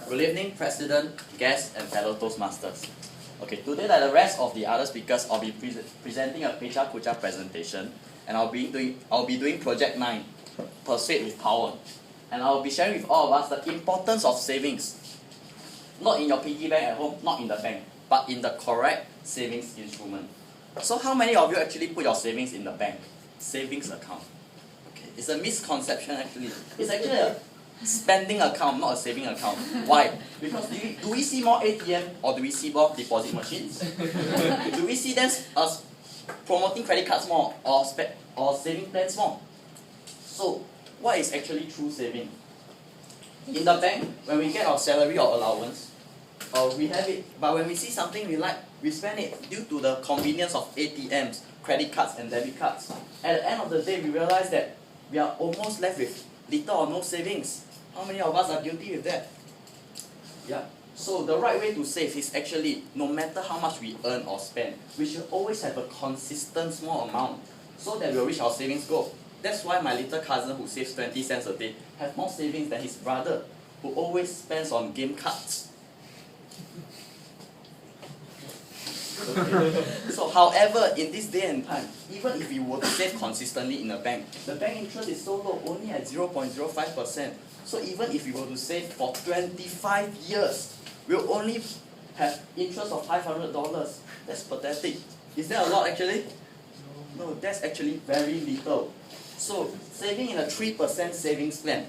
Good evening, President, guests, and fellow Toastmasters. Okay, today, like the rest of the other speakers, I'll be presenting a pecha kucha presentation, and I'll be doing Project 9, Persuade with Power, and I'll be sharing with all of us the importance of savings, not in your piggy bank at home, not in the bank, but in the correct savings instrument. So, how many of you actually put your savings in the bank, savings account? Okay, it's a misconception actually. It's actually a spending account, not a saving account. Why? Because do we see more ATM or do we see more deposit machines? Do we see them promoting credit cards more or saving plans more? So, what is actually true saving? In the bank, when we get our salary or allowance, we have it, but when we see something we like, we spend it due to the convenience of ATMs, credit cards and debit cards. At the end of the day, we realize that we are almost left with little or no savings. How many of us are guilty with that? Yeah. So the right way to save is actually, no matter how much we earn or spend, we should always have a consistent small amount so that we'll reach our savings goal. That's why my little cousin who saves 20 cents a day have more savings than his brother who always spends on game cards. Okay. So however, in this day and time, even if we were to save consistently in a bank, the bank interest is so low, only at 0.05%. So even if we were to save for 25 years, we'll only have interest of $500. That's pathetic. Is that a lot actually? No, that's actually very little. So saving in a 3% savings plan,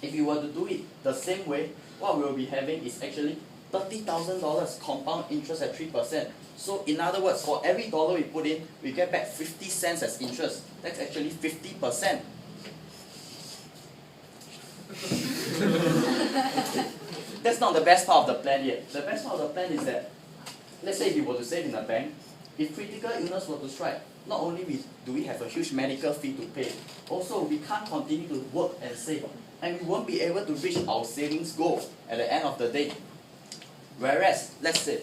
if you were to do it the same way, what we'll be having is actually $30,000 compound interest at 3%. So in other words, for every dollar we put in, we get back 50 cents as interest. That's actually 50%. That's not the best part of the plan yet. The best part of the plan is that, let's say if you were to save in a bank, if critical illness were to strike, not only do we have a huge medical fee to pay, also we can't continue to work and save, and we won't be able to reach our savings goal at the end of the day. Whereas, let's say,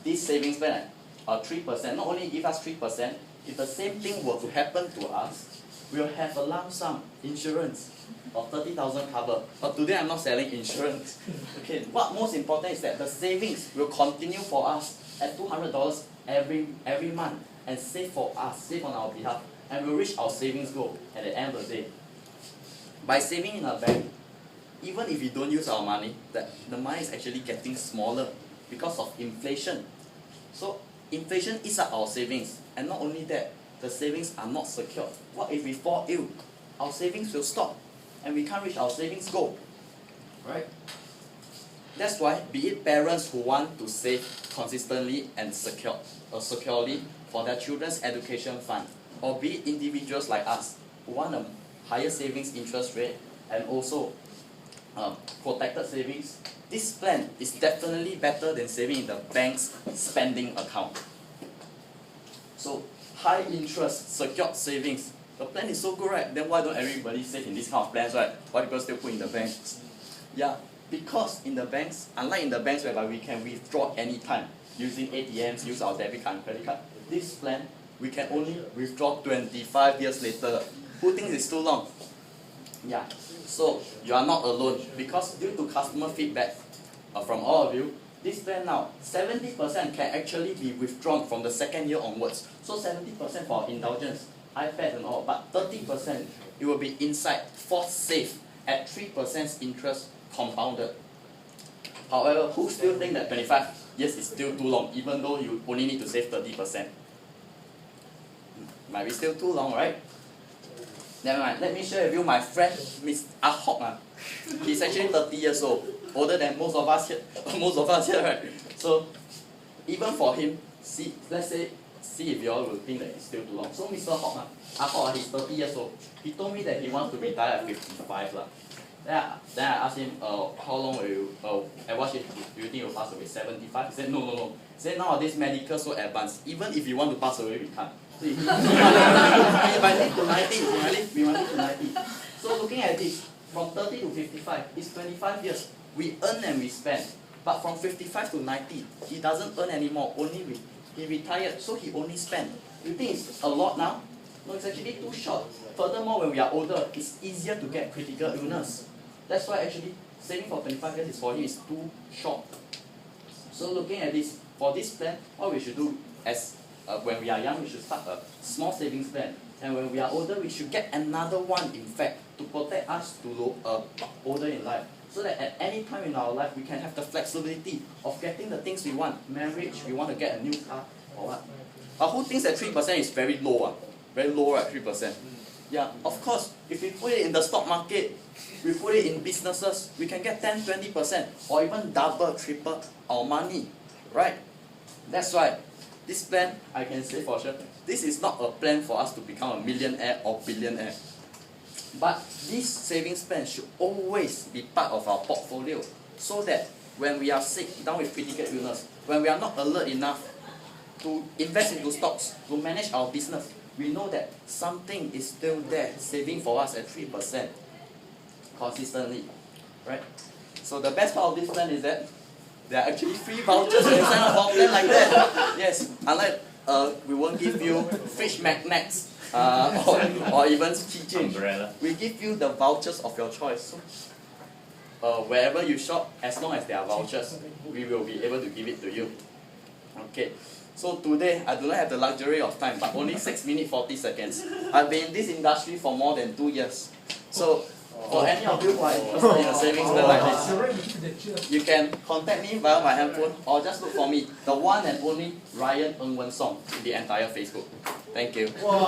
this savings plan at 3%, not only give us 3%, if the same thing were to happen to us, we'll have a lump sum insurance of 30,000 cover. But today I'm not selling insurance. Okay, what most important is that the savings will continue for us at $200 every month and save for us, save on our behalf, and we'll reach our savings goal at the end of the day. By saving in a bank, even if we don't use our money, the money is actually getting smaller because of inflation. So inflation eats up our savings, and not only that, the savings are not secured. What if we fall ill? Our savings will stop, and we can't reach our savings goal. Right? That's why, be it parents who want to save consistently and securely for their children's education fund, or be it individuals like us who want a higher savings interest rate and also protected savings, this plan is definitely better than saving in the bank's spending account. So, high interest, secured savings. The plan is so good, right? Then why don't everybody save in this kind of plans, right? Why people still put in the banks? Yeah, because in the banks, unlike in the banks whereby we can withdraw anytime using ATMs, use our debit card and credit card, this plan, we can only withdraw 25 years later. Who thinks it's too long? Yeah, so you are not alone, because due to customer feedback from all of you, this plan now, 70% can actually be withdrawn from the second year onwards. So 70% for indulgence, iPad and all, but 30% it will be inside, force safe at 3% interest compounded. However, who still think that 25 years is still too long, even though you only need to save 30%? Might be still too long, right? Never mind, let me share with you my friend, Miss Ahok. He's actually 30 years old, older than most of us here, right? So, even for him, let's say, see if you all will think that it's still too long. So, Mr. Ahok, he's 30 years old. He told me that he wants to retire at 55. Then I asked him, how long will you, at what age do you think you'll pass away? 75? He said, no. He said, nowadays medical so advanced, even if you want to pass away, we can't. So if I live to 90, we might live to 90. So looking at this, from 30 to 55, it's 25 years. We earn and we spend. But from 55 to 90, he doesn't earn anymore, he retired, so he only spent. You think it's a lot now? No, it's actually too short. Furthermore, when we are older, it's easier to get critical illness. That's why actually saving for 25 years is for him is too short. So looking at this, for this plan, what we should do as when we are young, we should start a small savings plan. And when we are older, we should get another one, in fact, to protect us to older in life. So that at any time in our life, we can have the flexibility of getting the things we want. Marriage, we want to get a new car, or what. Who thinks that 3% is very low? Very low, right? 3%. Yeah, of course, if we put it in the stock market, we put it in businesses, we can get 10, 20%, or even double, triple our money, right? That's why this plan, I can say for sure, this is not a plan for us to become a millionaire or billionaire. But this savings plan should always be part of our portfolio, so that when we are sick, down with critical illness, when we are not alert enough to invest into stocks, to manage our business, we know that something is still there, saving for us at 3% consistently, right? So the best part of this plan is that there are actually free vouchers when you sign up for a plan like that. Yes, unlike we won't give you fridge magnets or even keychain. We give you the vouchers of your choice. So wherever you shop, as long as there are vouchers, we will be able to give it to you. Okay. So today, I do not have the luxury of time, but only 6 minutes 40 seconds. I've been in this industry for more than 2 years. So, for any of you who are interested in a savings plan like this, you can contact me via my handphone or just look for me, the one and only Ryan Ng Wen Song, in the entire Facebook. Thank you. Wow.